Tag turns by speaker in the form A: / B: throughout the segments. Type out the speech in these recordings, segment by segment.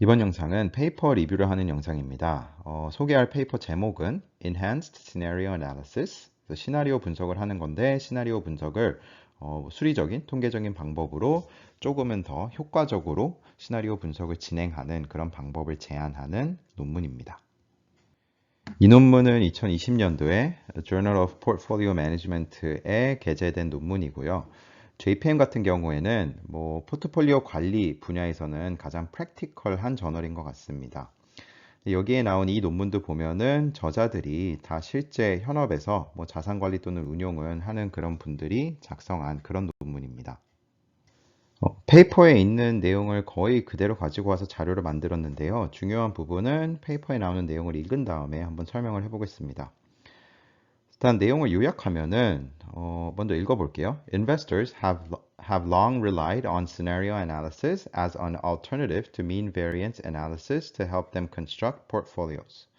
A: 이번 영상은 페이퍼 리뷰를 하는 영상입니다. 소개할 페이퍼 제목은 Enhanced Scenario Analysis, 그래서 시나리오 분석을 하는 건데 시나리오 분석을 수리적인 통계적인 방법으로 조금은 더 효과적으로 시나리오 분석을 진행하는 그런 방법을 제안하는 논문입니다. 이 논문은 2020년도에 Journal of Portfolio Management에 게재된 논문이고요. JPM 같은 경우에는 포트폴리오 관리 분야에서는 가장 프랙티컬한 저널인 것 같습니다. 여기에 나온 이 논문도 보면은 저자들이 다 실제 현업에서 자산 관리 또는 운용을 하는 그런 분들이 작성한 그런 논문입니다. 페이퍼에 있는 내용을 거의 그대로 가지고 와서 자료를 만들었는데요. 중요한 부분은 페이퍼에 나오는 내용을 읽은 다음에 한번 설명을 해보겠습니다. 일단 내용을 요약하면은 먼저 읽어볼게요. Investors have long relied on scenario analysis as an alternative to mean variance analysis to help them construct portfolios.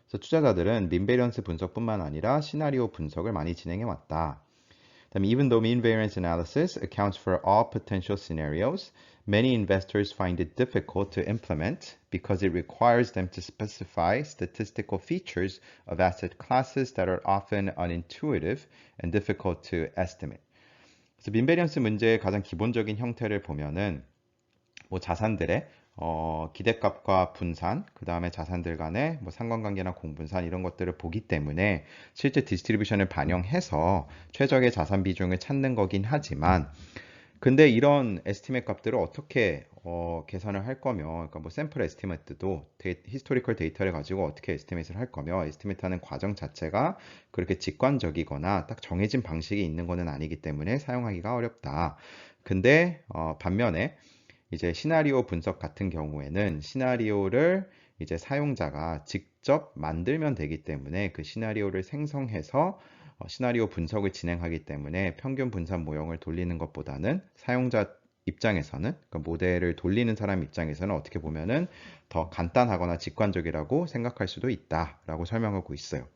A: 그래서 투자자들은 민베리언스 분석뿐만 아니라 시나리오 분석을 많이 진행해 왔다. Even though mean variance analysis accounts for all potential scenarios, many investors find it difficult to implement because it requires them to specify statistical features of asset classes that are often unintuitive and difficult to estimate. 그래서 민베리언스 문제의 가장 기본적인 형태를 보면은 자산들의 기대값과 분산, 그 다음에 자산들 간의 상관관계나 공분산 이런 것들을 보기 때문에 실제 디스트리뷰션을 반영해서 최적의 자산 비중을 찾는 거긴 하지만 근데 이런 에스티메이트 값들을 어떻게 계산을 할 거며 그러니까 샘플 에스티메이트도 히스토리컬 데이터를 가지고 어떻게 에스티메이트를 할 거며 에스티메이트 하는 과정 자체가 그렇게 직관적이거나 딱 정해진 방식이 있는 거는 아니기 때문에 사용하기가 어렵다. 근데 반면에 이제 시나리오 분석 같은 경우에는 시나리오를 이제 사용자가 직접 만들면 되기 때문에 그 시나리오를 생성해서 시나리오 분석을 진행하기 때문에 평균 분산 모형을 돌리는 것보다는 사용자 입장에서는 그러니까 모델을 돌리는 사람 입장에서는 어떻게 보면은 더 간단하거나 직관적이라고 생각할 수도 있다라고 설명하고 있어요.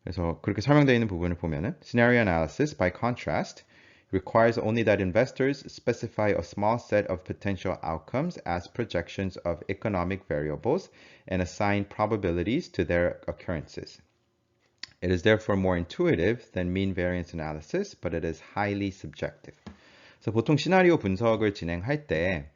A: 그래서 그렇게 설명되어 있는 부분을 보면은 Scenario analysis, by contrast, requires only that investors specify a small set of potential outcomes as projections of economic variables and assign probabilities to their occurrences. It is therefore more intuitive than mean variance analysis, but it is highly subjective. 그래서 보통 시나리오 분석을 진행할 때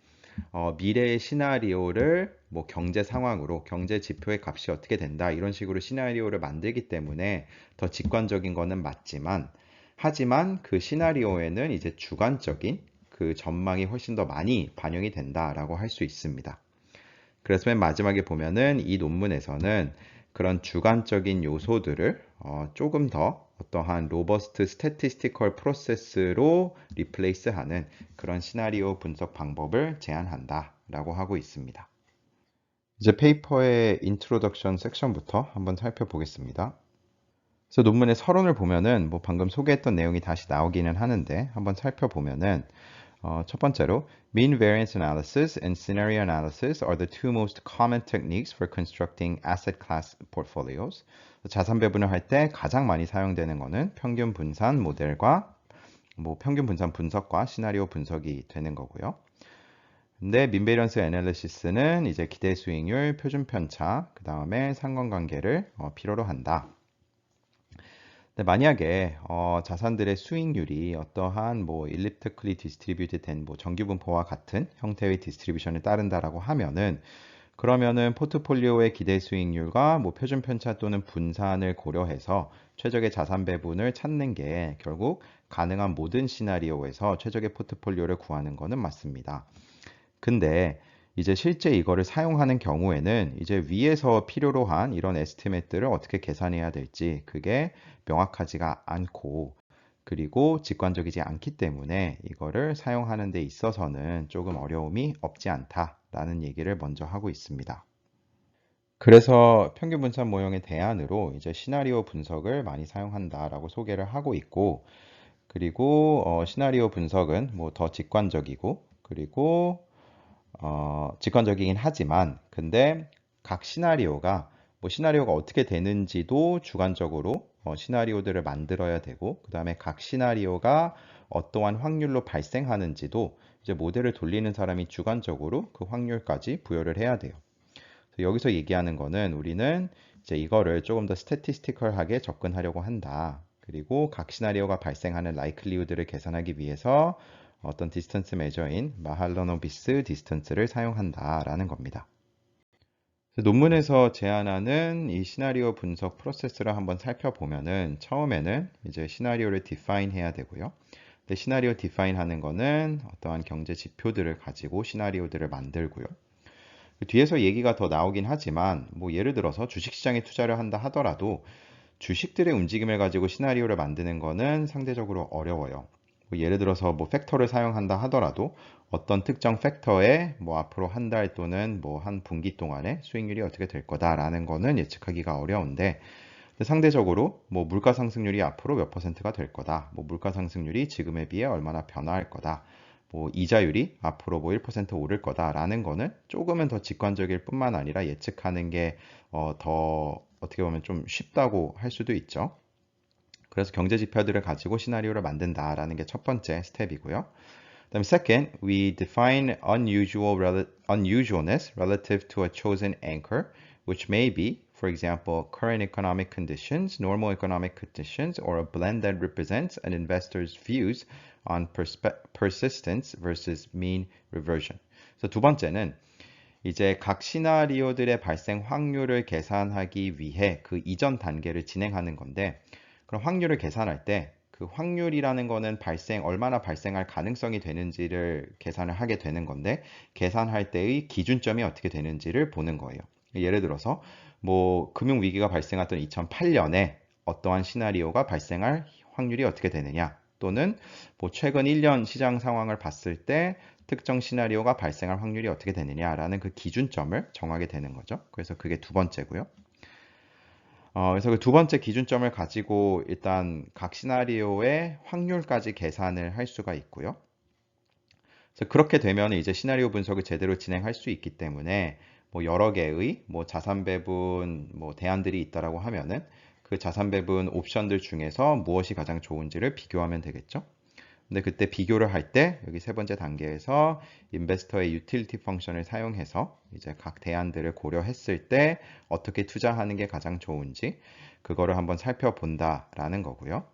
A: 미래의 시나리오를 경제 상황으로 경제 지표의 값이 어떻게 된다 이런 식으로 시나리오를 만들기 때문에 더 직관적인 거는 맞지만 하지만 그 시나리오에는 이제 주관적인 그 전망이 훨씬 더 많이 반영이 된다라고 할 수 있습니다. 그래서 맨 마지막에 보면은 이 논문에서는 그런 주관적인 요소들을 조금 더 어떠한 로버스트 스태티스티컬 프로세스로 리플레이스하는 그런 시나리오 분석 방법을 제안한다라고 하고 있습니다. 이제 페이퍼의 인트로덕션 섹션부터 한번 살펴보겠습니다. 그래서 논문의 서론을 보면은 방금 소개했던 내용이 다시 나오기는 하는데 한번 살펴보면은 첫 번째로 mean variance analysis and scenario analysis are the two most common techniques for constructing asset class portfolios. 자산 배분을 할 때 가장 많이 사용되는 거는 평균 분산 모델과 평균 분산 분석과 시나리오 분석이 되는 거고요. 근데 민베리언스 애널리시스는 이제 기대 수익률, 표준 편차, 그 다음에 상관관계를 필요로 한다. 근데 만약에 자산들의 수익률이 어떠한 elliptically distributed 된 정규분포와 같은 형태의 디스트리뷰션을 따른다라고 하면은 그러면은 포트폴리오의 기대 수익률과 표준 편차 또는 분산을 고려해서 최적의 자산 배분을 찾는 게 결국 가능한 모든 시나리오에서 최적의 포트폴리오를 구하는 것은 맞습니다. 근데 이제 실제 이거를 사용하는 경우에는 이제 위에서 필요로 한 이런 에스티메이트를 어떻게 계산해야 될지 그게 명확하지가 않고 그리고 직관적이지 않기 때문에 이거를 사용하는 데 있어서는 조금 어려움이 없지 않다라는 얘기를 먼저 하고 있습니다. 그래서 평균 분산 모형의 대안으로 이제 시나리오 분석을 많이 사용한다라고 소개를 하고 있고 그리고 시나리오 분석은 더 직관적이고 그리고 직관적이긴 하지만 근데 각 시나리오가 어떻게 되는지도 주관적으로 시나리오들을 만들어야 되고 그 다음에 각 시나리오가 어떠한 확률로 발생하는지도 이제 모델을 돌리는 사람이 주관적으로 그 확률까지 부여를 해야 돼요. 여기서 얘기하는 거는 우리는 이제 이거를 조금 더 스태티스티컬하게 접근하려고 한다. 그리고 각 시나리오가 발생하는 likelihood를 계산하기 위해서 어떤 디스턴스 메저인 마할라노비스 디스턴스를 사용한다라는 겁니다. 논문에서 제안하는 이 시나리오 분석 프로세스를 한번 살펴보면은 처음에는 이제 시나리오를 define 해야 되고요. 근데 시나리오 define 하는 거는 어떠한 경제 지표들을 가지고 시나리오들을 만들고요. 뒤에서 얘기가 더 나오긴 하지만 뭐 예를 들어서 주식시장에 투자를 한다 하더라도 주식들의 움직임을 가지고 시나리오를 만드는 거는 상대적으로 어려워요. 뭐 예를 들어서 뭐 팩터를 사용한다 하더라도 어떤 특정 팩터에 뭐 앞으로 한 달 또는 뭐 한 분기 동안에 수익률이 어떻게 될 거다라는 거는 예측하기가 어려운데 상대적으로 뭐 물가 상승률이 앞으로 몇 퍼센트가 될 거다. 뭐 물가 상승률이 지금에 비해 얼마나 변화할 거다. 뭐 이자율이 앞으로 뭐 1% 오를 거다라는 거는 조금은 더 직관적일 뿐만 아니라 예측하는 게 더 어떻게 보면 좀 쉽다고 할 수도 있죠. 그래서 경제 지표들을 가지고 시나리오를 만든다라는 게 첫 번째 스텝이고요. 그다음에 second, we define unusualness relative to a chosen anchor, which may be, for example, current economic conditions, normal economic conditions, or a blend that represents an investor's views on persistence versus mean reversion. 그래서 두 번째는 이제 각 시나리오들의 발생 확률을 계산하기 위해 그 이전 단계를 진행하는 건데, 그럼 확률을 계산할 때 그 확률이라는 거는 얼마나 발생할 가능성이 되는지를 계산을 하게 되는 건데, 계산할 때의 기준점이 어떻게 되는지를 보는 거예요. 예를 들어서 뭐 금융위기가 발생했던 2008년에 어떠한 시나리오가 발생할 확률이 어떻게 되느냐, 또는 뭐 최근 1년 시장 상황을 봤을 때 특정 시나리오가 발생할 확률이 어떻게 되느냐라는 그 기준점을 정하게 되는 거죠. 그래서 그게 두 번째고요. 그래서 그 두 번째 기준점을 가지고 일단 각 시나리오의 확률까지 계산을 할 수가 있고요. 그래서 그렇게 되면 이제 시나리오 분석을 제대로 진행할 수 있기 때문에 뭐 여러 개의 뭐 자산 배분 뭐 대안들이 있다라고 하면은 그 자산 배분 옵션들 중에서 무엇이 가장 좋은지를 비교하면 되겠죠. 근데 그때 비교를 할 때 여기 세 번째 단계에서 인베스터의 유틸리티 펑션을 사용해서 이제 각 대안들을 고려했을 때 어떻게 투자하는 게 가장 좋은지 그거를 한번 살펴본다라는 거고요.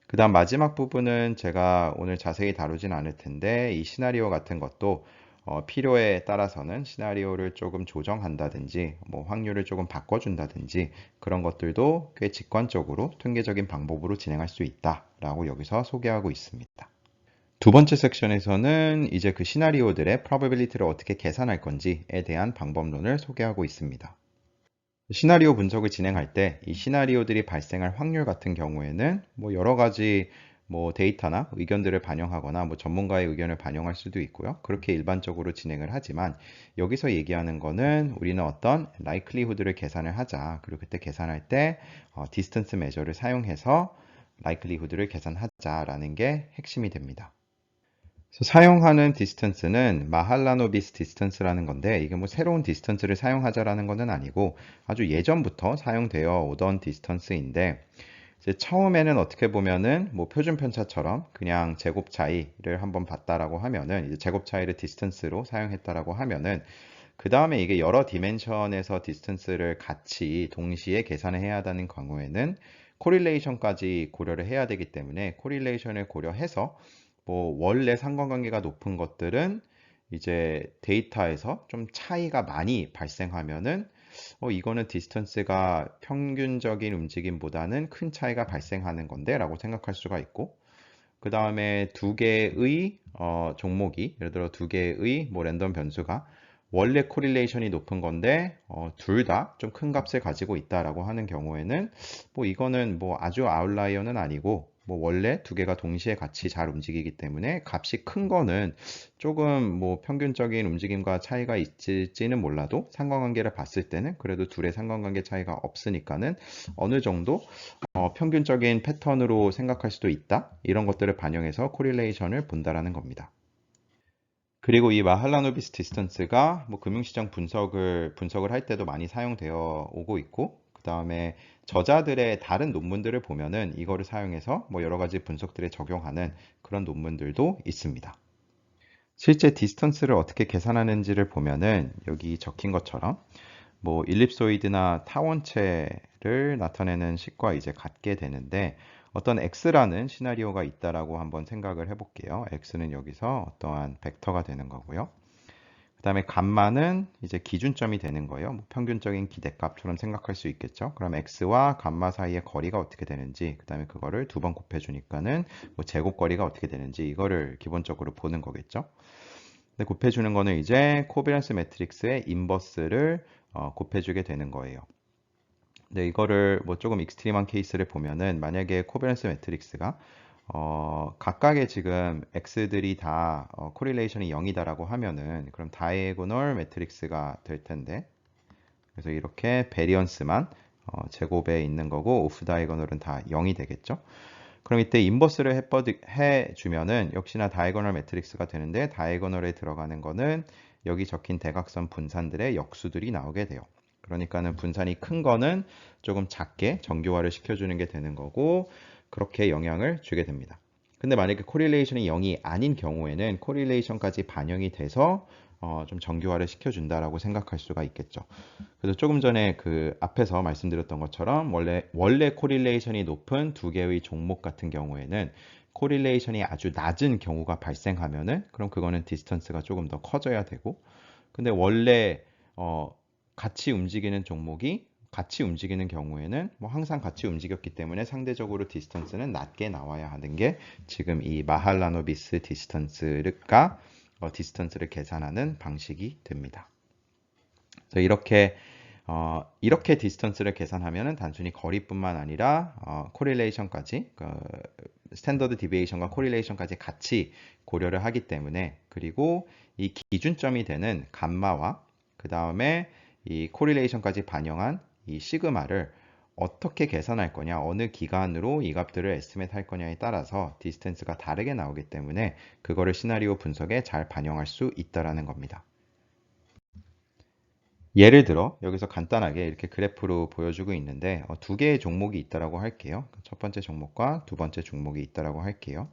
A: 그 다음 마지막 부분은 제가 오늘 자세히 다루진 않을 텐데 이 시나리오 같은 것도 필요에 따라서는 시나리오를 조금 조정한다든지 뭐 확률을 조금 바꿔준다든지 그런 것들도 꽤 직관적으로 통계적인 방법으로 진행할 수 있다라고 여기서 소개하고 있습니다. 두 번째 섹션에서는 이제 그 시나리오들의 probability를 어떻게 계산할 건지에 대한 방법론을 소개하고 있습니다. 시나리오 분석을 진행할 때 이 시나리오들이 발생할 확률 같은 경우에는 뭐 여러 가지 뭐 데이터나 의견들을 반영하거나 뭐 전문가의 의견을 반영할 수도 있고요. 그렇게 일반적으로 진행을 하지만 여기서 얘기하는 거는 우리는 어떤 likelihood를 계산을 하자. 그리고 그때 계산할 때 distance measure를 사용해서 likelihood를 계산하자라는 게 핵심이 됩니다. 사용하는 디스턴스는 마할라노비스 디스턴스라는 건데 이게 뭐 새로운 디스턴스를 사용하자라는 것은 아니고 아주 예전부터 사용되어 오던 디스턴스인데 이제 처음에는 어떻게 보면은 뭐 표준 편차처럼 그냥 제곱 차이를 한번 봤다라고 하면은 이제 제곱 차이를 디스턴스로 사용했다라고 하면은 그 다음에 이게 여러 디멘션에서 디스턴스를 같이 동시에 계산을 해야 하는 경우에는 코릴레이션까지 고려를 해야 되기 때문에 코릴레이션을 고려해서 뭐 원래 상관관계가 높은 것들은 이제 데이터에서 좀 차이가 많이 발생하면은 이거는 디스턴스가 평균적인 움직임보다는 큰 차이가 발생하는 건데 라고 생각할 수가 있고 그 다음에 두 개의 종목이 예를 들어 두 개의 뭐 랜덤 변수가 원래 코릴레이션이 높은 건데 둘 다 좀 큰 값을 가지고 있다라고 하는 경우에는 뭐 이거는 뭐 아주 아웃라이어는 아니고 뭐 원래 두 개가 동시에 같이 잘 움직이기 때문에 값이 큰 거는 조금 뭐 평균적인 움직임과 차이가 있을지는 몰라도 상관관계를 봤을 때는 그래도 둘의 상관관계 차이가 없으니까는 어느 정도 평균적인 패턴으로 생각할 수도 있다. 이런 것들을 반영해서 코릴레이션을 본다라는 겁니다. 그리고 이 마할라노비스 디스턴스가 뭐 금융시장 분석을 할 때도 많이 사용되어 오고 있고 그 다음에 저자들의 다른 논문들을 보면은 이거를 사용해서 뭐 여러 가지 분석들에 적용하는 그런 논문들도 있습니다. 실제 디스턴스를 어떻게 계산하는지를 보면은 여기 적힌 것처럼 뭐 일립소이드나 타원체를 나타내는 식과 이제 같게 되는데 어떤 x라는 시나리오가 있다라고 한번 생각을 해볼게요. x는 여기서 어떠한 벡터가 되는 거고요. 그 다음에 감마는 이제 기준점이 되는 거예요. 뭐 평균적인 기대값처럼 생각할 수 있겠죠. 그럼 x와 감마 사이의 거리가 어떻게 되는지, 그 다음에 그거를 두 번 곱해주니까는 뭐 제곱거리가 어떻게 되는지 이거를 기본적으로 보는 거겠죠. 근데 곱해주는 거는 이제 코비런스 매트릭스의 인버스를 곱해주게 되는 거예요. 근데 이거를 뭐 조금 익스트림한 케이스를 보면은 만약에 코비런스 매트릭스가 각각의 지금 x들이 다 코릴레이션이 0이다라고 하면은 그럼 다이애고널 매트릭스가 될 텐데 그래서 이렇게 베리언스만 제곱에 있는 거고 오프 다이애고널은 다 0이 되겠죠. 그럼 이때 인버스를 해주면은 역시나 다이애고널 매트릭스가 되는데 다이애고널에 들어가는 거는 여기 적힌 대각선 분산들의 역수들이 나오게 돼요. 그러니까는 분산이 큰 거는 조금 작게 정교화를 시켜주는 게 되는 거고 그렇게 영향을 주게 됩니다. 근데 만약에 코릴레이션이 0이 아닌 경우에는 코릴레이션까지 반영이 돼서 좀 정교화를 시켜준다라고 생각할 수가 있겠죠. 그래서 조금 전에 그 앞에서 말씀드렸던 것처럼 원래 코릴레이션이 높은 두 개의 종목 같은 경우에는 코릴레이션이 아주 낮은 경우가 발생하면은 그럼 그거는 디스턴스가 조금 더 커져야 되고 근데 원래 같이 움직이는 종목이 같이 움직이는 경우에는 뭐 항상 같이 움직였기 때문에 상대적으로 디스턴스는 낮게 나와야 하는 게 지금 이 마할라노비스 디스턴스가 디스턴스를 계산하는 방식이 됩니다. 그래서 이렇게 디스턴스를 계산하면은 단순히 거리뿐만 아니라 코릴레이션까지 스탠더드 디비에이션과 코릴레이션까지 같이 고려를 하기 때문에 그리고 이 기준점이 되는 감마와 그 다음에 이 코릴레이션까지 반영한 이 시그마를 어떻게 계산할 거냐, 어느 기간으로 이 값들을 에스티메이트 할 거냐에 따라서 디스턴스가 다르게 나오기 때문에 그거를 시나리오 분석에 잘 반영할 수 있다라는 겁니다. 예를 들어 여기서 간단하게 이렇게 그래프로 보여주고 있는데 두 개의 종목이 있다라고 할게요. 첫 번째 종목과 두 번째 종목이 있다라고 할게요.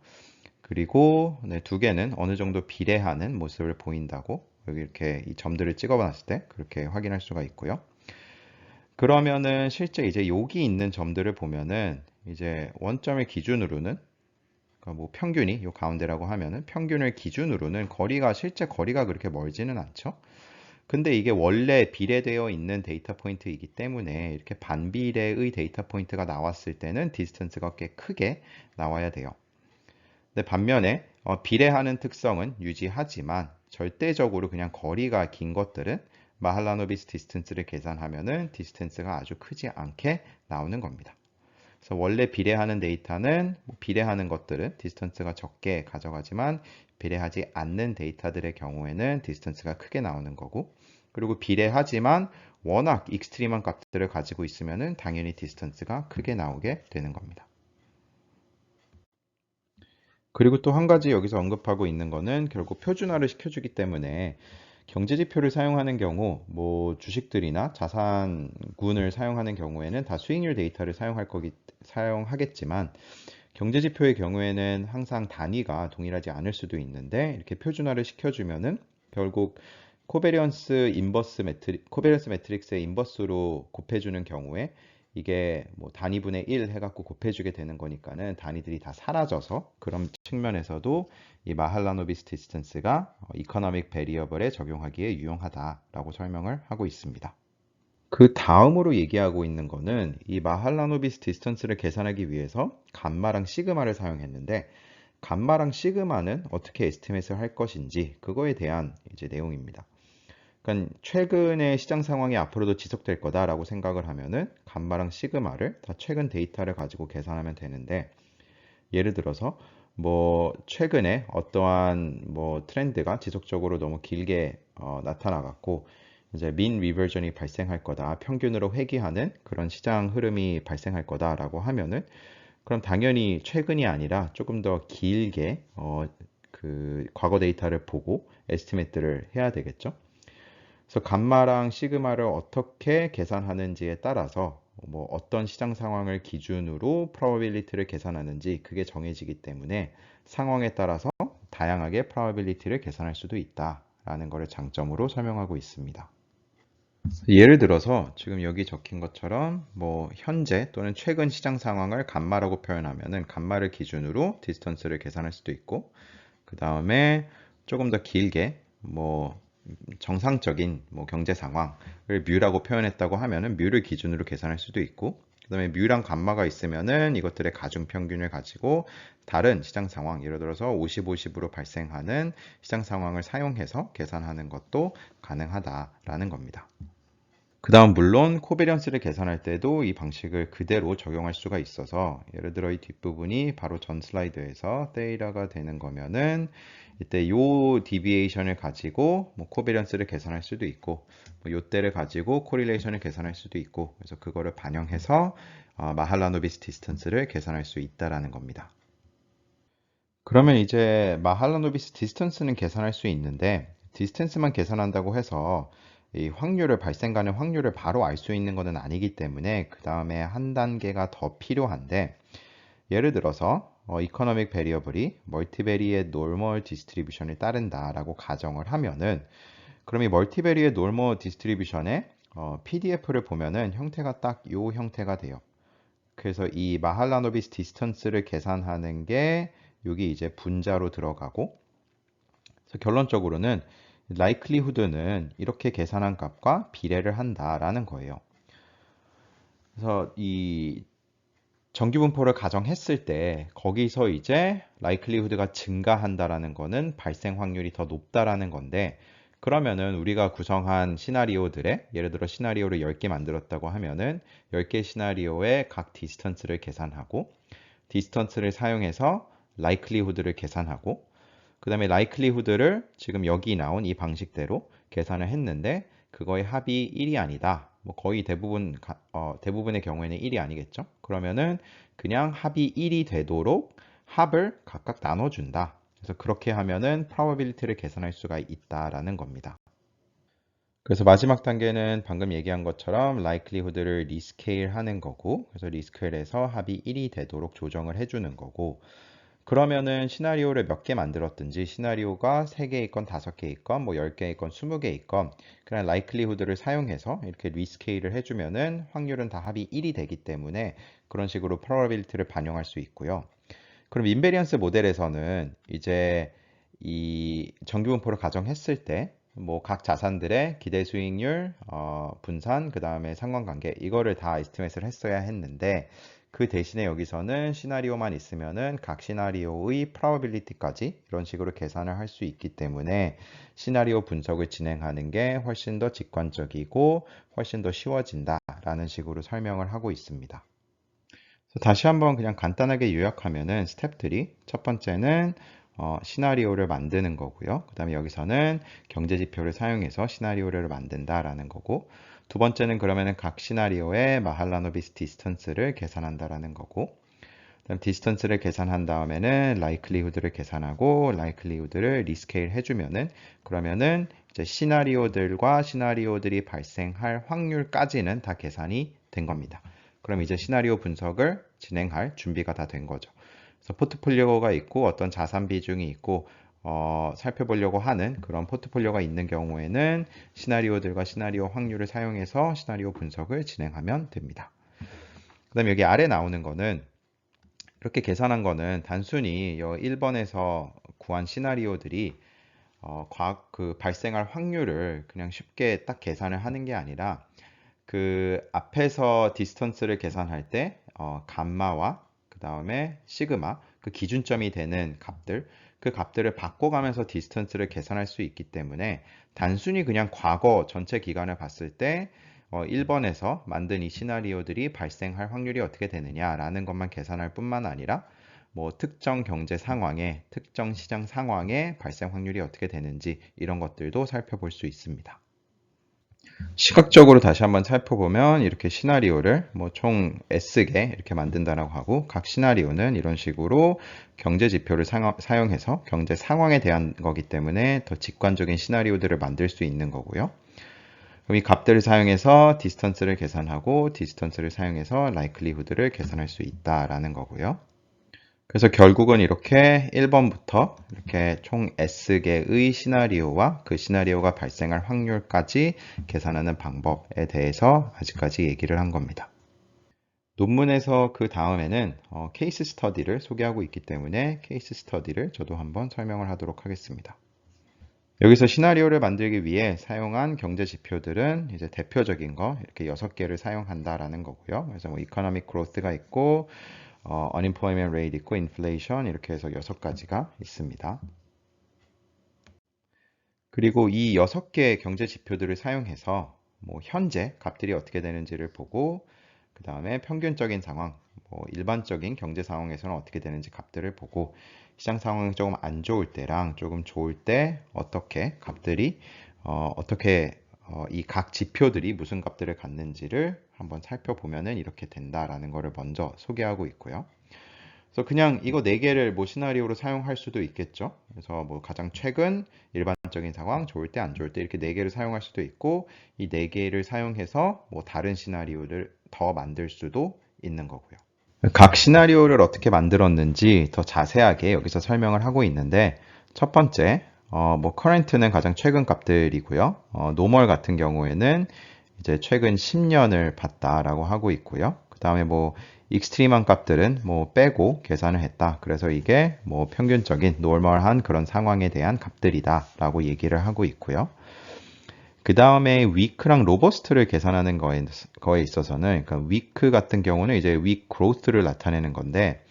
A: 그리고 네, 두 개는 어느 정도 비례하는 모습을 보인다고 여기 이렇게 이 점들을 찍어놨을 때 그렇게 확인할 수가 있고요. 그러면은 실제 이제 여기 있는 점들을 보면은 이제 원점을 기준으로는 그러니까 뭐 평균이 요 가운데라고 하면은 평균을 기준으로는 실제 거리가 그렇게 멀지는 않죠. 근데 이게 원래 비례되어 있는 데이터 포인트이기 때문에 이렇게 반비례의 데이터 포인트가 나왔을 때는 디스턴스가 꽤 크게 나와야 돼요. 근데 반면에 비례하는 특성은 유지하지만 절대적으로 그냥 거리가 긴 것들은 마할라노비스 디스턴스를 계산하면은 디스턴스가 아주 크지 않게 나오는 겁니다. 그래서 원래 비례하는 데이터는 비례하는 것들은 디스턴스가 적게 가져가지만 비례하지 않는 데이터들의 경우에는 디스턴스가 크게 나오는 거고 그리고 비례하지만 워낙 익스트림한 값들을 가지고 있으면은 당연히 디스턴스가 크게 나오게 되는 겁니다. 그리고 또 한 가지 여기서 언급하고 있는 거는 결국 표준화를 시켜주기 때문에 경제지표를 사용하는 경우 뭐 주식들이나 자산군을 사용하는 경우에는 다 수익률 데이터를 사용하겠지만 경제지표의 경우에는 항상 단위가 동일하지 않을 수도 있는데 이렇게 표준화를 시켜주면은 결국 코베리언스 매트릭스의 인버스로 곱해주는 경우에 이게 뭐 단위분의 1 해갖고 곱해주게 되는 거니까는 단위들이 다 사라져서 그런 측면에서도 이 마할라노비스 디스턴스가 이코노믹 베리어블에 적용하기에 유용하다라고 설명을 하고 있습니다. 그 다음으로 얘기하고 있는 거는 이 마할라노비스 디스턴스를 계산하기 위해서 감마랑 시그마를 사용했는데 감마랑 시그마는 어떻게 에스티메이트를 할 것인지 그거에 대한 이제 내용입니다. 그러니까 최근의 시장 상황이 앞으로도 지속될 거다라고 생각을 하면은 감마랑 시그마를 다 최근 데이터를 가지고 계산하면 되는데 예를 들어서 뭐 최근에 어떠한 뭐 트렌드가 지속적으로 너무 길게 나타나갖고 이제 민 리버전이 발생할 거다, 평균으로 회귀하는 그런 시장 흐름이 발생할 거다라고 하면은 그럼 당연히 최근이 아니라 조금 더 길게 그 과거 데이터를 보고 에스티메이트를 해야 되겠죠. 그래서 감마랑 시그마를 어떻게 계산하는지에 따라서 뭐 어떤 시장 상황을 기준으로 probability를 계산하는지 그게 정해지기 때문에 상황에 따라서 다양하게 probability를 계산할 수도 있다라는 것을 장점으로 설명하고 있습니다. 예를 들어서 지금 여기 적힌 것처럼 뭐 현재 또는 최근 시장 상황을 감마라고 표현하면은 감마를 기준으로 디스턴스를 계산할 수도 있고, 그 다음에 조금 더 길게 뭐 정상적인 뭐 경제 상황을 뮤라고 표현했다고 하면은 뮤를 기준으로 계산할 수도 있고, 그 다음에 뮤랑 감마가 있으면은 이것들의 가중 평균을 가지고 다른 시장 상황, 예를 들어서 50, 50으로 발생하는 시장 상황을 사용해서 계산하는 것도 가능하다라는 겁니다. 그 다음 물론 코베리언스를 계산할 때도 이 방식을 그대로 적용할 수가 있어서, 예를 들어 이 뒷부분이 바로 전 슬라이드에서 데이터가 되는 거면은 이때 요 디비에이션을 가지고 뭐 코베리언스를 계산할 수도 있고, 뭐 요때를 가지고 코릴레이션을 계산할 수도 있고, 그래서 그거를 반영해서 마할라노비스 디스턴스를 계산할 수 있다라는 겁니다. 그러면 이제 마할라노비스 디스턴스는 계산할 수 있는데, 디스턴스만 계산한다고 해서 이 확률을 발생 가능 확률을 바로 알 수 있는 것은 아니기 때문에 그 다음에 한 단계가 더 필요한데, 예를 들어서 이코노믹 베리어블이 멀티베리의 노멀 디스트리뷰션을 따른다라고 가정을 하면은, 그럼 이 멀티베리의 노멀 디스트리뷰션의 PDF를 보면은 형태가 딱 요 형태가 돼요. 그래서 이 마할라노비스 디스턴스를 계산하는 게 여기 이제 분자로 들어가고, 그래서 결론적으로는 likelihood는 이렇게 계산한 값과 비례를 한다라는 거예요. 그래서 이 정규분포를 가정했을 때 거기서 이제 likelihood가 증가한다라는 거는 발생 확률이 더 높다라는 건데, 그러면은 우리가 구성한 시나리오들의, 예를 들어 시나리오를 10개 만들었다고 하면은 10개 시나리오의 각 디스턴스를 계산하고, 디스턴스를 사용해서 likelihood를 계산하고, 그 다음에 likelihood를 지금 여기 나온 이 방식대로 계산을 했는데 그거의 합이 1이 아니다. 뭐 거의 대부분의 경우에는 1이 아니겠죠. 그러면은 그냥 합이 1이 되도록 합을 각각 나눠준다. 그래서 그렇게 하면은 probability를 계산할 수가 있다라는 겁니다. 그래서 마지막 단계는 방금 얘기한 것처럼 likelihood를 리스케일 하는 거고, 그래서 리스케일해서 합이 1이 되도록 조정을 해주는 거고, 그러면은 시나리오를 몇 개 만들었든지, 시나리오가 3개 있건 5개 있건 뭐 10개 있건 20개 있건 그냥 likelihood를 사용해서 이렇게 리스케일을 해주면은 확률은 다 합이 1이 되기 때문에 그런 식으로 probability를 반영할 수 있고요. 그럼 인베리언스 모델에서는 이제 이 정규분포를 가정했을 때 뭐 각 자산들의 기대 수익률, 분산, 그 다음에 상관관계, 이거를 다 에스티메이트를 했어야 했는데, 그 대신에 여기서는 시나리오만 있으면은 각 시나리오의 probability까지 이런 식으로 계산을 할 수 있기 때문에 시나리오 분석을 진행하는 게 훨씬 더 직관적이고 훨씬 더 쉬워진다라는 식으로 설명을 하고 있습니다. 다시 한번 그냥 간단하게 요약하면은 스텝들이, 첫 번째는 시나리오를 만드는 거고요. 그 다음에 여기서는 경제 지표를 사용해서 시나리오를 만든다라는 거고, 두 번째는 그러면은 각 시나리오의 마할라노비스 디스턴스를 계산한다라는 거고, 그다음 디스턴스를 계산한 다음에는 likelihood를 계산하고 likelihood를 리스케일 해주면은, 그러면은 이제 시나리오들과 시나리오들이 발생할 확률까지는 다 계산이 된 겁니다. 그럼 이제 시나리오 분석을 진행할 준비가 다 된 거죠. 그래서 포트폴리오가 있고 어떤 자산 비중이 있고 살펴보려고 하는 그런 포트폴리오가 있는 경우에는 시나리오들과 시나리오 확률을 사용해서 시나리오 분석을 진행하면 됩니다. 그 다음에 여기 아래 나오는 거는, 이렇게 계산한 거는 단순히 1번에서 구한 시나리오들이 그 발생할 확률을 그냥 쉽게 딱 계산을 하는 게 아니라, 그 앞에서 디스턴스를 계산할 때 감마와 그 다음에 시그마, 그 기준점이 되는 값들, 그 값들을 바꿔가면서 디스턴스를 계산할 수 있기 때문에 단순히 그냥 과거 전체 기간을 봤을 때 1번에서 만든 이 시나리오들이 발생할 확률이 어떻게 되느냐라는 것만 계산할 뿐만 아니라 뭐 특정 경제 상황에, 특정 시장 상황에 발생 확률이 어떻게 되는지 이런 것들도 살펴볼 수 있습니다. 시각적으로 다시 한번 살펴보면 이렇게 시나리오를 뭐 총 S개 이렇게 만든다라고 하고, 각 시나리오는 이런 식으로 경제 지표를 사용해서 경제 상황에 대한 거기 때문에 더 직관적인 시나리오들을 만들 수 있는 거고요. 그럼 이 값들을 사용해서 디스턴스를 계산하고 디스턴스를 사용해서 likelihood를 계산할 수 있다라는 거고요. 그래서 결국은 이렇게 1번부터 이렇게 총 S개의 시나리오와 그 시나리오가 발생할 확률까지 계산하는 방법에 대해서 아직까지 얘기를 한 겁니다. 논문에서 그 다음에는 케이스 스터디를 소개하고 있기 때문에 케이스 스터디를 저도 한번 설명을 하도록 하겠습니다. 여기서 시나리오를 만들기 위해 사용한 경제 지표들은 이제 대표적인 거 이렇게 6개를 사용한다라는 거고요. 그래서 뭐 economic growth가 있고 unemployment rate 있고 inflation 이렇게 해서 6가지가 있습니다. 그리고 이 6개의 경제 지표들을 사용해서 뭐 현재 값들이 어떻게 되는지를 보고 그 다음에 평균적인 상황, 뭐 일반적인 경제 상황에서는 어떻게 되는지 값들을 보고 시장 상황이 조금 안 좋을 때랑 조금 좋을 때 어떻게 값들이 어떻게 이 각 지표들이 무슨 값들을 갖는지를 한번 살펴보면은 이렇게 된다라는 것을 먼저 소개하고 있고요. 그래서 그냥 이거 4개를 뭐 시나리오로 사용할 수도 있겠죠. 그래서 뭐 가장 최근, 일반적인 상황, 좋을 때, 안 좋을 때 이렇게 4개를 사용할 수도 있고 이 4개를 사용해서 뭐 다른 시나리오를 더 만들 수도 있는 거고요. 각 시나리오를 어떻게 만들었는지 더 자세하게 여기서 설명을 하고 있는데 첫 번째, 뭐 current는 가장 최근 값들이고요. normal 같은 경우에는 이제 최근 10년을 봤다라고 하고 있고요. 그 다음에 뭐 익스트림한 값들은 뭐 빼고 계산을 했다. 그래서 이게 뭐 평균적인 노멀한 그런 상황에 대한 값들이다 라고 얘기를 하고 있고요. 그 다음에 위크랑 로버스트를 계산하는 거에 있어서는 그러니까 위크 같은 경우는 이제 위크 그로스를 나타내는 건데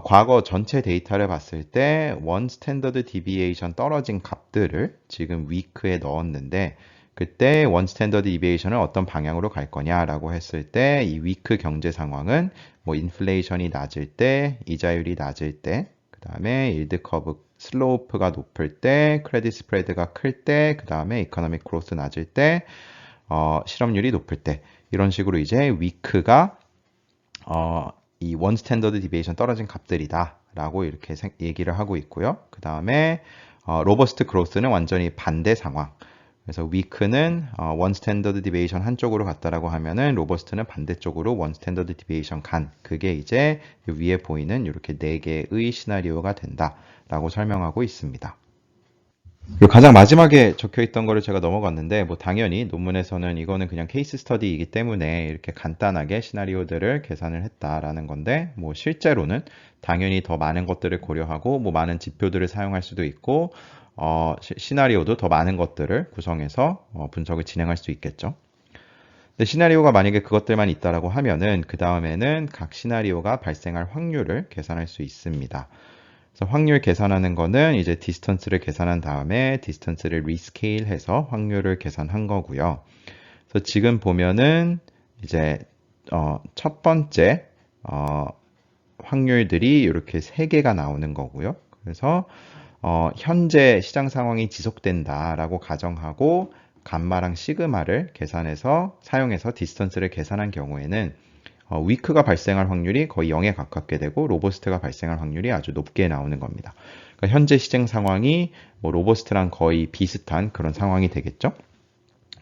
A: 과거 전체 데이터를 봤을 때 원 스탠더드 디비에이션 떨어진 값들을 지금 위크에 넣었는데 그때 원 스탠더드 디비에이션은 어떤 방향으로 갈 거냐라고 했을 때 이 위크 경제 상황은 뭐 인플레이션이 낮을 때, 이자율이 낮을 때, 그 다음에 일드 커브 슬로프가 높을 때, 크레딧 스프레드가 클 때, 그 다음에 이코노믹 그로스 낮을 때, 실업률이 높을 때 이런 식으로 이제 위크가 이 원 스탠더드 디비에이션 떨어진 값들이다 라고 이렇게 얘기를 하고 있고요. 그 다음에 로버스트 그로스는 완전히 반대 상황. 그래서 위크는 원 스탠더드 디비에이션 한쪽으로 갔다라고 하면은 로버스트는 반대쪽으로 원 스탠더드 디비에이션 간. 그게 이제 위에 보이는 이렇게 4개의 시나리오가 된다라고 설명하고 있습니다. 그리고 가장 마지막에 적혀 있던 거를 제가 넘어갔는데 뭐 당연히 논문에서는 이거는 그냥 케이스 스터디이기 때문에 이렇게 간단하게 시나리오들을 계산을 했다라는 건데 뭐 실제로는 당연히 더 많은 것들을 고려하고 뭐 많은 지표들을 사용할 수도 있고 시나리오도 더 많은 것들을 구성해서 분석을 진행할 수 있겠죠. 근데 시나리오가 만약에 그것들만 있다라고 하면은 그 다음에는 각 시나리오가 발생할 확률을 계산할 수 있습니다. 그래서 확률 계산하는 거는 이제 디스턴스를 계산한 다음에 디스턴스를 리스케일 해서 확률을 계산한 거고요. 그래서 지금 보면은 이제 첫 번째 확률들이 이렇게 3개가 나오는 거고요. 그래서 현재 시장 상황이 지속된다라고 가정하고 감마랑 시그마를 계산해서 사용해서 디스턴스를 계산한 경우에는 위크가 발생할 확률이 거의 0에 가깝게 되고 로버스트가 발생할 확률이 아주 높게 나오는 겁니다. 그러니까 현재 시장 상황이 뭐 로버스트랑 거의 비슷한 그런 상황이 되겠죠.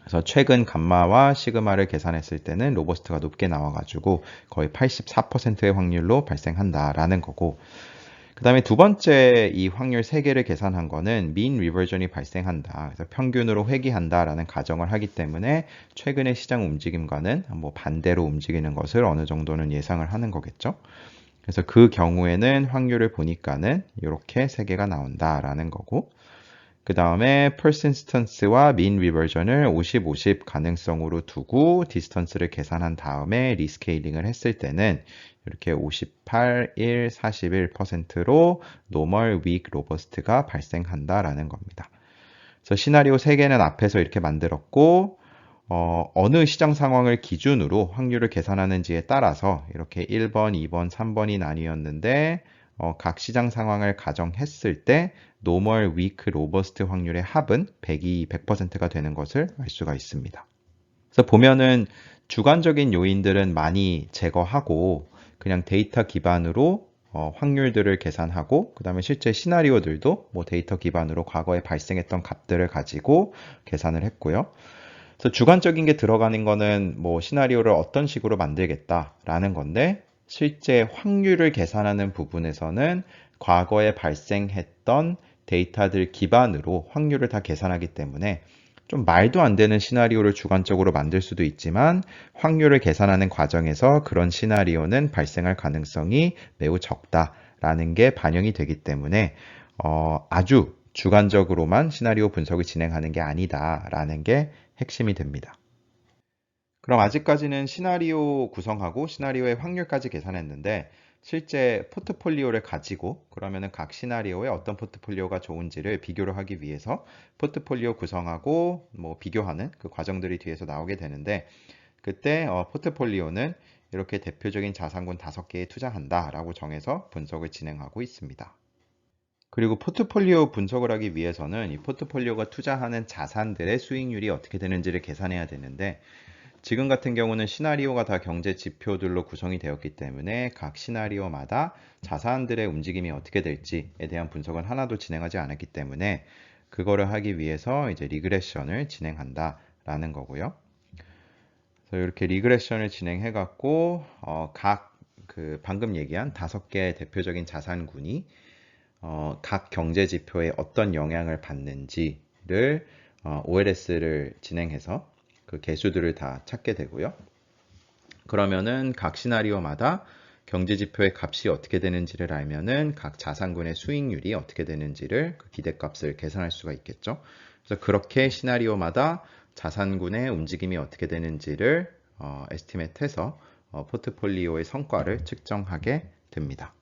A: 그래서 최근 감마와 시그마를 계산했을 때는 로버스트가 높게 나와가지고 거의 84%의 확률로 발생한다라는 거고 그 다음에 두 번째 이 확률 3개를 계산한 거는 mean reversion이 발생한다. 그래서 평균으로 회귀한다라는 가정을 하기 때문에 최근의 시장 움직임과는 뭐 반대로 움직이는 것을 어느 정도는 예상을 하는 거겠죠. 그래서 그 경우에는 확률을 보니까는 이렇게 3개가 나온다라는 거고 그 다음에 persistence와 mean reversion을 50, 50 가능성으로 두고 디스턴스를 계산한 다음에 리스케일링을 했을 때는 이렇게 58, 1, 41%로 normal, weak, robust가 발생한다라는 겁니다. 그래서 시나리오 3개는 앞에서 이렇게 만들었고 어느 시장 상황을 기준으로 확률을 계산하는지에 따라서 이렇게 1번, 2번, 3번이 나뉘었는데 각 시장 상황을 가정했을 때 normal, weak, robust 확률의 합은 100%가 되는 것을 알 수가 있습니다. 그래서 보면은 주관적인 요인들은 많이 제거하고 그냥 데이터 기반으로 확률들을 계산하고 그 다음에 실제 시나리오들도 뭐 데이터 기반으로 과거에 발생했던 값들을 가지고 계산을 했고요. 그래서 주관적인 게 들어가는 거는 뭐 시나리오를 어떤 식으로 만들겠다라는 건데 실제 확률을 계산하는 부분에서는 과거에 발생했던 데이터들 기반으로 확률을 다 계산하기 때문에 좀 말도 안 되는 시나리오를 주관적으로 만들 수도 있지만 확률을 계산하는 과정에서 그런 시나리오는 발생할 가능성이 매우 적다라는 게 반영이 되기 때문에 아주 주관적으로만 시나리오 분석을 진행하는 게 아니다라는 게 핵심이 됩니다. 그럼 아직까지는 시나리오 구성하고 시나리오의 확률까지 계산했는데 실제 포트폴리오를 가지고 그러면은 각 시나리오에 어떤 포트폴리오가 좋은지를 비교를 하기 위해서 포트폴리오 구성하고 뭐 비교하는 그 과정들이 뒤에서 나오게 되는데 그때 포트폴리오는 이렇게 대표적인 자산군 5개에 투자한다라고 정해서 분석을 진행하고 있습니다. 그리고 포트폴리오 분석을 하기 위해서는 이 포트폴리오가 투자하는 자산들의 수익률이 어떻게 되는지를 계산해야 되는데 지금 같은 경우는 시나리오가 다 경제 지표들로 구성이 되었기 때문에 각 시나리오마다 자산들의 움직임이 어떻게 될지에 대한 분석은 하나도 진행하지 않았기 때문에 그거를 하기 위해서 이제 리그레션을 진행한다라는 거고요. 그래서 이렇게 리그레션을 진행해 갖고 각 그 방금 얘기한 5개의 대표적인 자산군이 각 경제 지표에 어떤 영향을 받는지를 OLS를 진행해서 그 개수들을 다 찾게 되고요. 그러면은 각 시나리오마다 경제 지표의 값이 어떻게 되는지를 알면은 각 자산군의 수익률이 어떻게 되는지를 그 기대값을 계산할 수가 있겠죠. 그래서 그렇게 시나리오마다 자산군의 움직임이 어떻게 되는지를 에스티메이트해서 포트폴리오의 성과를 측정하게 됩니다.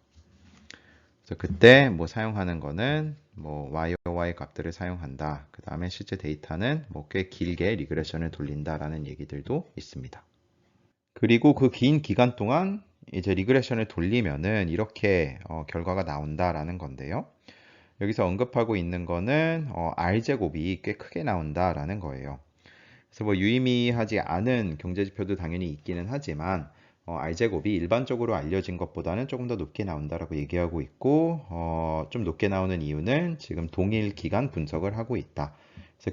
A: 그래서 그때 뭐 사용하는 거는 뭐 YOY 값들을 사용한다. 그 다음에 실제 데이터는 뭐 꽤 길게 리그레션을 돌린다라는 얘기들도 있습니다. 그리고 그 긴 기간 동안 이제 리그레션을 돌리면은 이렇게 결과가 나온다라는 건데요. 여기서 언급하고 있는 거는 R제곱이 꽤 크게 나온다라는 거예요. 그래서 뭐 유의미하지 않은 경제지표도 당연히 있기는 하지만 R제곱이 일반적으로 알려진 것보다는 조금 더 높게 나온다라고 얘기하고 있고 좀 높게 나오는 이유는 지금 동일 기간 분석을 하고 있다. 그래서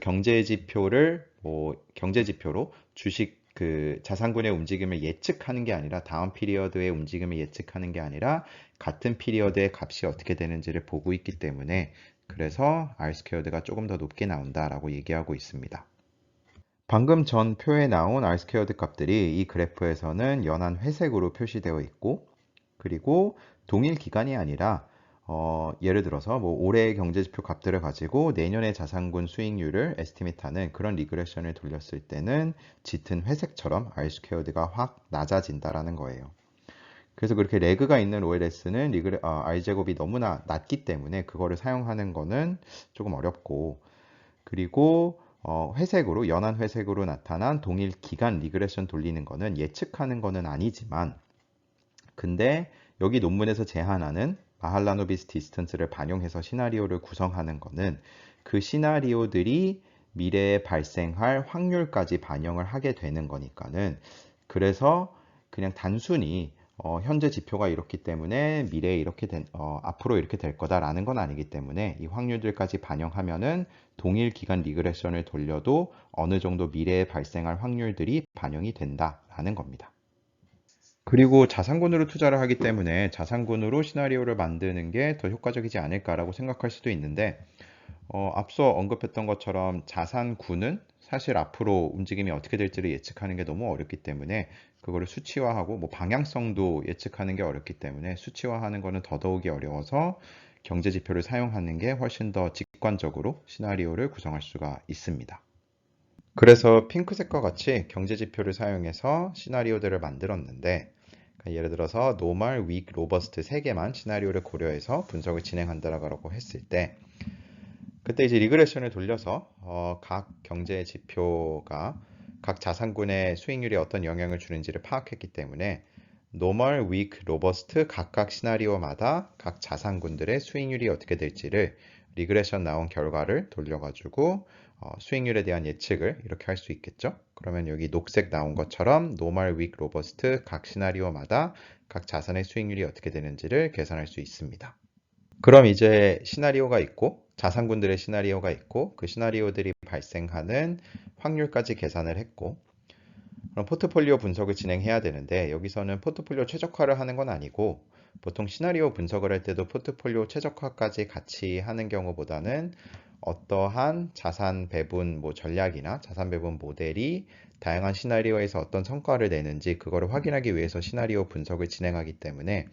A: 경제지표로 주식 그 자산군의 움직임을 예측하는 게 아니라 다음 피리어드의 움직임을 예측하는 게 아니라 같은 피리어드의 값이 어떻게 되는지를 보고 있기 때문에 그래서 R 스퀘어드가 조금 더 높게 나온다라고 얘기하고 있습니다. 방금 전 표에 나온 R 스퀘어드 값들이 이 그래프에서는 연한 회색으로 표시되어 있고 그리고 동일 기간이 아니라 예를 들어서 뭐 올해의 경제지표 값들을 가지고 내년의 자산군 수익률을 에스티메이트하는 그런 리그레션을 돌렸을 때는 짙은 회색처럼 R 스퀘어드가 확 낮아진다라는 거예요. 그래서 그렇게 레그가 있는 OLS는 R제곱이 너무나 낮기 때문에 그거를 사용하는 거는 조금 어렵고 그리고 회색으로 연한 회색으로 나타난 동일 기간 리그레션 돌리는 거는 예측하는 거는 아니지만 근데 여기 논문에서 제한하는 마할라노비스 디스턴스를 반영해서 시나리오를 구성하는 거는 그 시나리오들이 미래에 발생할 확률까지 반영을 하게 되는 거니까는 그래서 그냥 단순히 현재 지표가 이렇기 때문에 미래에 앞으로 이렇게 될 거다라는 건 아니기 때문에 이 확률들까지 반영하면은 동일 기간 리그레션을 돌려도 어느 정도 미래에 발생할 확률들이 반영이 된다라는 겁니다. 그리고 자산군으로 투자를 하기 때문에 자산군으로 시나리오를 만드는 게 더 효과적이지 않을까라고 생각할 수도 있는데 앞서 언급했던 것처럼 자산군은 사실 앞으로 움직임이 어떻게 될지를 예측하는 게 너무 어렵기 때문에 그거를 수치화하고 뭐 방향성도 예측하는 게 어렵기 때문에 수치화하는 거는 더더욱이 어려워서 경제 지표를 사용하는 게 훨씬 더 직관적으로 시나리오를 구성할 수가 있습니다. 그래서 핑크색과 같이 경제 지표를 사용해서 시나리오들을 만들었는데 예를 들어서 normal, weak, robust 3개만 시나리오를 고려해서 분석을 진행한다라고 했을 때 그때 이제 리그레션을 돌려서 각 경제 지표가 각 자산군의 수익률에 어떤 영향을 주는지를 파악했기 때문에 normal, weak, robust 각각 시나리오마다 각 자산군들의 수익률이 어떻게 될지를 리그레션 나온 결과를 돌려가지고 수익률에 대한 예측을 이렇게 할 수 있겠죠. 그러면 여기 녹색 나온 것처럼 normal, weak, robust 각 시나리오마다 각 자산의 수익률이 어떻게 되는지를 계산할 수 있습니다. 그럼 이제 시나리오가 있고 자산군들의 시나리오가 있고 그 시나리오들이 발생하는 확률까지 계산을 했고 그럼 포트폴리오 분석을 진행해야 되는데 여기서는 포트폴리오 최적화를 하는 건 아니고 보통 시나리오 분석을 할 때도 포트폴리오 최적화까지 같이 하는 경우보다는 어떠한 자산 배분 전략이나 자산 배분 모델이 다양한 시나리오에서 어떤 성과를 내는지 그거를 확인하기 위해서 시나리오 분석을 진행하기 때문에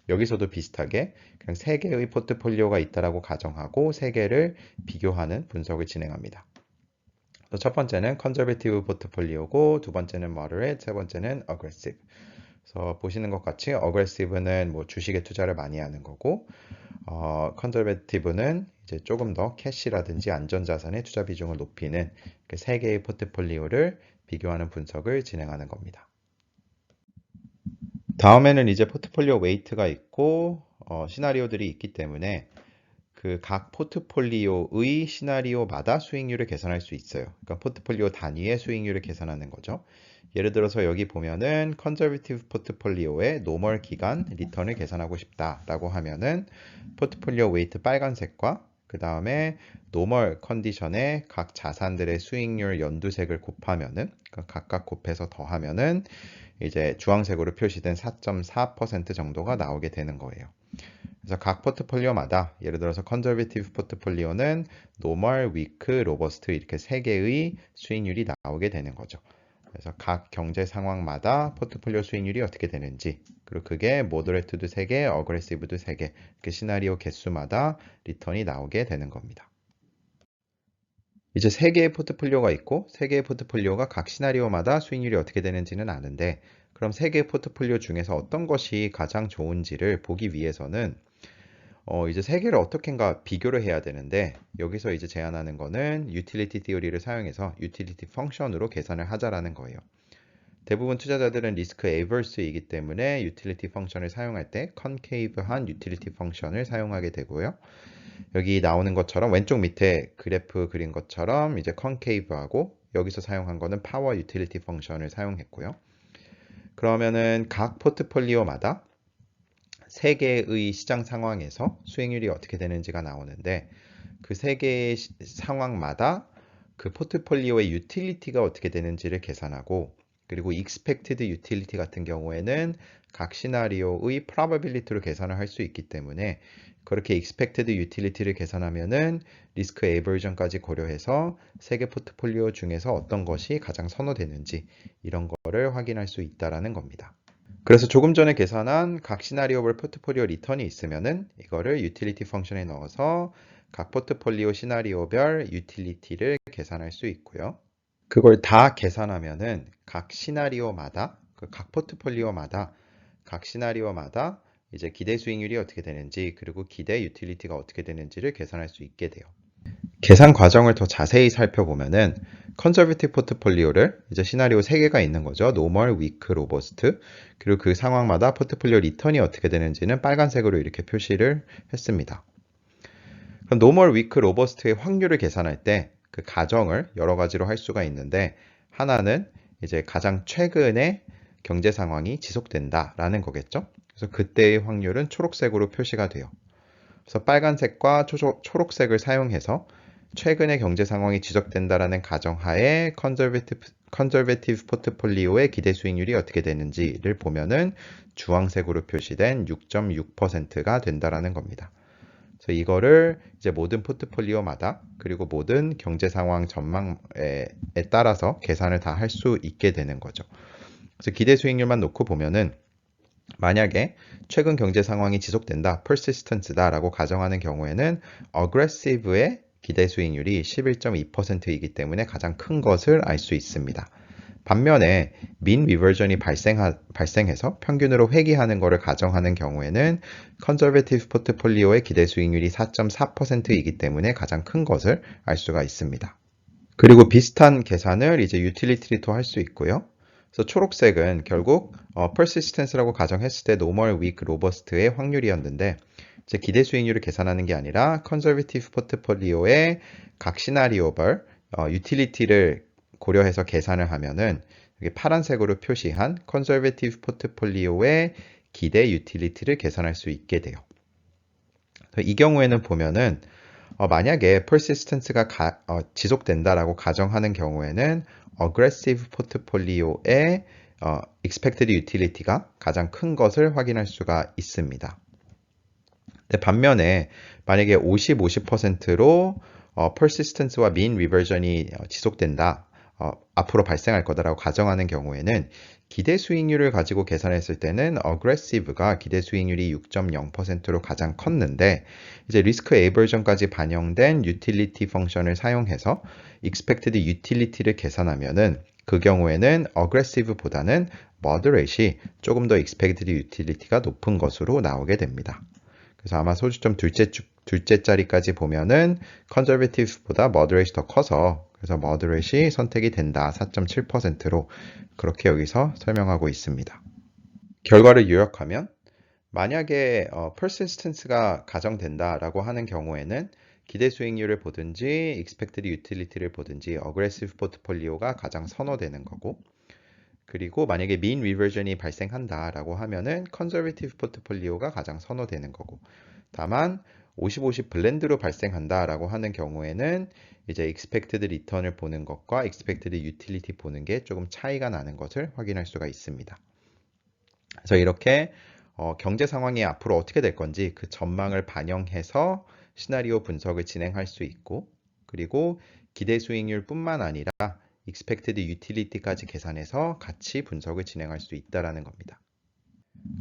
A: 여기서도 비슷하게 그냥 3개의 포트폴리오가 있다라고 가정하고 3개를 비교하는 분석을 진행합니다. 첫 번째는 컨저베티브 포트폴리오고 두 번째는 moderate, 세 번째는 aggressive. 그래서 보시는 것 같이 aggressive는 주식에 투자를 많이 하는 거고 컨저베티브는 이제 조금 더 캐시라든지 안전자산의 투자 비중을 높이는 그 3개의 포트폴리오를 비교하는 분석을 진행하는 겁니다. 다음에는 이제 포트폴리오 웨이트가 있고 시나리오들이 있기 때문에 그 각 포트폴리오의 시나리오마다 수익률을 계산할 수 있어요. 그러니까 포트폴리오 단위의 수익률을 계산하는 거죠. 예를 들어서 여기 보면은 컨저베티브 포트폴리오의 노멀 기간 리턴을 계산하고 싶다라고 하면은 포트폴리오 웨이트 빨간색과 그 다음에 노멀 컨디션의 각 자산들의 수익률 연두색을 곱하면은 각각 곱해서 더하면은 이제 주황색으로 표시된 4.4% 정도가 나오게 되는 거예요. 그래서 각 포트폴리오마다 예를 들어서 컨저베티브 포트폴리오는 노멀, 위크, 로버스트 이렇게 3개의 수익률이 나오게 되는 거죠. 그래서 각 경제 상황마다 포트폴리오 수익률이 어떻게 되는지 그리고 그게 모더레이트도 3개, 어그레시브도 3개 그 시나리오 개수마다 리턴이 나오게 되는 겁니다. 이제 3개의 포트폴리오가 있고 3개의 포트폴리오가 각 시나리오마다 수익률이 어떻게 되는지는 아는데 그럼 3개의 포트폴리오 중에서 어떤 것이 가장 좋은지를 보기 위해서는 이제 3개를 어떻게인가 비교를 해야 되는데 여기서 이제 제안하는 거는 유틸리티 티어리를 사용해서 유틸리티 펑션으로 계산을 하자라는 거예요. 대부분 투자자들은 리스크 에이버스이기 때문에 유틸리티 펑션을 사용할 때 컨케이브한 유틸리티 펑션을 사용하게 되고요. 여기 나오는 것처럼 왼쪽 밑에 그래프 그린 것처럼 이제 컨케이브하고 여기서 사용한 거는 파워 유틸리티 펑션을 사용했고요. 그러면은 각 포트폴리오마다 3개의 시장 상황에서 수익률이 어떻게 되는지가 나오는데 그 3개의 상황마다 그 포트폴리오의 유틸리티가 어떻게 되는지를 계산하고 그리고 expected utility 같은 경우에는 각 시나리오의 probability로 계산을 할 수 있기 때문에 그렇게 expected utility를 계산하면은 리스크 에이버전까지 고려해서 3개 포트폴리오 중에서 어떤 것이 가장 선호되는지 이런 거를 확인할 수 있다라는 겁니다. 그래서 조금 전에 계산한 각 시나리오별 포트폴리오 리턴이 있으면은 이거를 유틸리티 펑션에 넣어서 각 포트폴리오 시나리오별 유틸리티를 계산할 수 있고요. 그걸 다 계산하면은 각 시나리오마다 각 포트폴리오마다 각 시나리오마다 이제 기대 수익률이 어떻게 되는지 그리고 기대 유틸리티가 어떻게 되는지를 계산할 수 있게 돼요. 계산 과정을 더 자세히 살펴보면은 컨저베티브 포트폴리오를 이제 시나리오 3개가 있는 거죠. 노멀, 위크, 로버스트. 그리고 그 상황마다 포트폴리오 리턴이 어떻게 되는지는 빨간색으로 이렇게 표시를 했습니다. 그럼 노멀, 위크, 로버스트의 확률을 계산할 때 그 가정을 여러 가지로 할 수가 있는데 하나는 이제 가장 최근에 경제 상황이 지속된다라는 거겠죠. 그래서 그때의 확률은 초록색으로 표시가 돼요. 그래서 빨간색과 초록색을 사용해서 최근의 경제 상황이 지속된다라는 가정하에 컨저베티브 포트폴리오의 기대 수익률이 어떻게 되는지를 보면은 주황색으로 표시된 6.6%가 된다라는 겁니다. 그래서 이거를 이제 모든 포트폴리오마다 그리고 모든 경제 상황 전망에 따라서 계산을 다 할 수 있게 되는 거죠. 그래서 기대 수익률만 놓고 보면은 만약에 최근 경제 상황이 지속된다, persistent다라고 가정하는 경우에는 aggressive의 기대 수익률이 11.2%이기 때문에 가장 큰 것을 알 수 있습니다. 반면에 mean reversion이 발생해서 평균으로 회귀하는 것을 가정하는 경우에는 conservative 포트폴리오의 기대 수익률이 4.4%이기 때문에 가장 큰 것을 알 수가 있습니다. 그리고 비슷한 계산을 이제 utility로 할 수 있고요. 그래서 초록색은 결국 persistence라고 가정했을 때 normal, weak, robust의 확률이었는데 이제 기대 수익률을 계산하는 게 아니라 conservative 포트폴리오의 각 시나리오별 utility를 고려해서 계산을 하면은 여기 파란색으로 표시한 conservative 포트폴리오의 기대 utility를 계산할 수 있게 돼요. 이 경우에는 보면은 만약에 persistence가 지속된다라고 가정하는 경우에는 aggressive portfolio의 expected utility가 가장 큰 것을 확인할 수가 있습니다. 반면에 만약에 50-50%로 persistence와 mean reversion이 지속된다, 앞으로 발생할 거다라고 가정하는 경우에는 기대 수익률을 가지고 계산했을 때는 aggressive가 기대 수익률이 6.0%로 가장 컸는데 이제 risk aversion까지 반영된 utility 펑션을 사용해서 expected utility를 계산하면은 그 경우에는 aggressive보다는 moderate이 조금 더 expected utility가 높은 것으로 나오게 됩니다. 그래서 아마 소주점 둘째 자리까지 보면은 conservative보다 moderate이 더 커서 그래서 moderate이 선택이 된다. 4.7%로 그렇게 여기서 설명하고 있습니다. 결과를 요약하면 만약에 persistence가 가정된다라고 하는 경우에는 기대 수익률을 보든지 expected utility를 보든지 aggressive portfolio가 가장 선호되는 거고 그리고 만약에 mean reversion이 발생한다라고 하면은 conservative portfolio가 가장 선호되는 거고 다만 50-50 블렌드로 발생한다라고 하는 경우에는 이제 expected return을 보는 것과 expected utility 보는 게 조금 차이가 나는 것을 확인할 수가 있습니다. 그래서 이렇게 경제 상황이 앞으로 어떻게 될 건지 그 전망을 반영해서 시나리오 분석을 진행할 수 있고 그리고 기대 수익률뿐만 아니라 expected utility까지 계산해서 같이 분석을 진행할 수 있다라는 겁니다.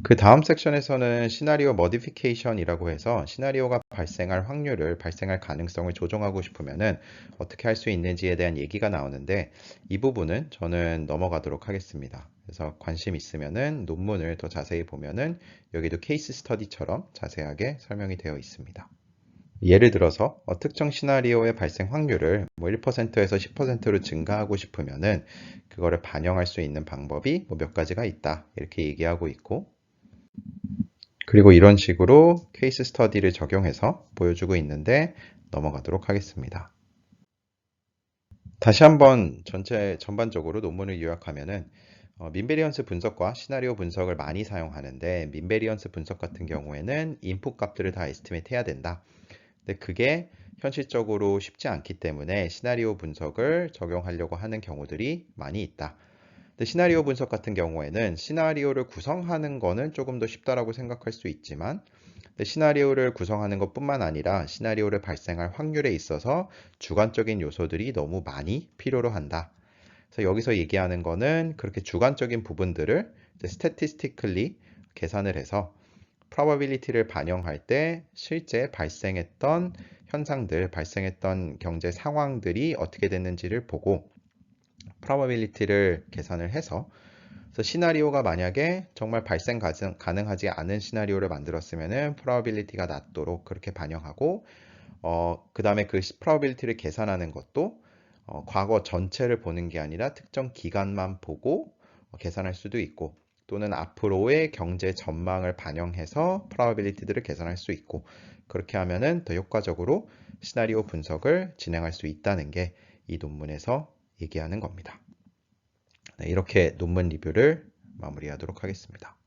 A: 그 다음 섹션에서는 시나리오 머디피케이션이라고 해서 시나리오가 발생할 확률을, 발생할 가능성을 조정하고 싶으면은 어떻게 할 수 있는지에 대한 얘기가 나오는데 이 부분은 저는 넘어가도록 하겠습니다. 그래서 관심 있으면은 논문을 더 자세히 보면은 여기도 케이스 스터디처럼 자세하게 설명이 되어 있습니다. 예를 들어서 특정 시나리오의 발생 확률을 1%에서 10%로 증가하고 싶으면은 그거를 반영할 수 있는 방법이 몇 가지가 있다. 이렇게 얘기하고 있고 그리고 이런 식으로 케이스 스터디를 적용해서 보여주고 있는데 넘어가도록 하겠습니다. 다시 한번 전반적으로 논문을 요약하면은 민베리언스 분석과 시나리오 분석을 많이 사용하는데 민베리언스 분석 같은 경우에는 인풋 값들을 다 에스티메이트 해야 된다. 근데 그게 현실적으로 쉽지 않기 때문에 시나리오 분석을 적용하려고 하는 경우들이 많이 있다. 근데 시나리오 분석 같은 경우에는 시나리오를 구성하는 거는 조금 더 쉽다라고 생각할 수 있지만 시나리오를 구성하는 것뿐만 아니라 시나리오를 발생할 확률에 있어서 주관적인 요소들이 너무 많이 필요로 한다. 그래서 여기서 얘기하는 거는 그렇게 주관적인 부분들을 statistically 계산을 해서 probability를 반영할 때 실제 발생했던 현상들, 발생했던 경제 상황들이 어떻게 됐는지를 보고 probability를 계산을 해서 그래서 시나리오가 만약에 정말 발생 가능하지 않은 시나리오를 만들었으면은 probability가 낮도록 그렇게 반영하고 그 다음에 그 probability를 계산하는 것도 과거 전체를 보는 게 아니라 특정 기간만 보고 계산할 수도 있고 또는 앞으로의 경제 전망을 반영해서 probability들을 계산할 수 있고 그렇게 하면은 더 효과적으로 시나리오 분석을 진행할 수 있다는 게 이 논문에서 얘기하는 겁니다. 네, 이렇게 논문 리뷰를 마무리하도록 하겠습니다.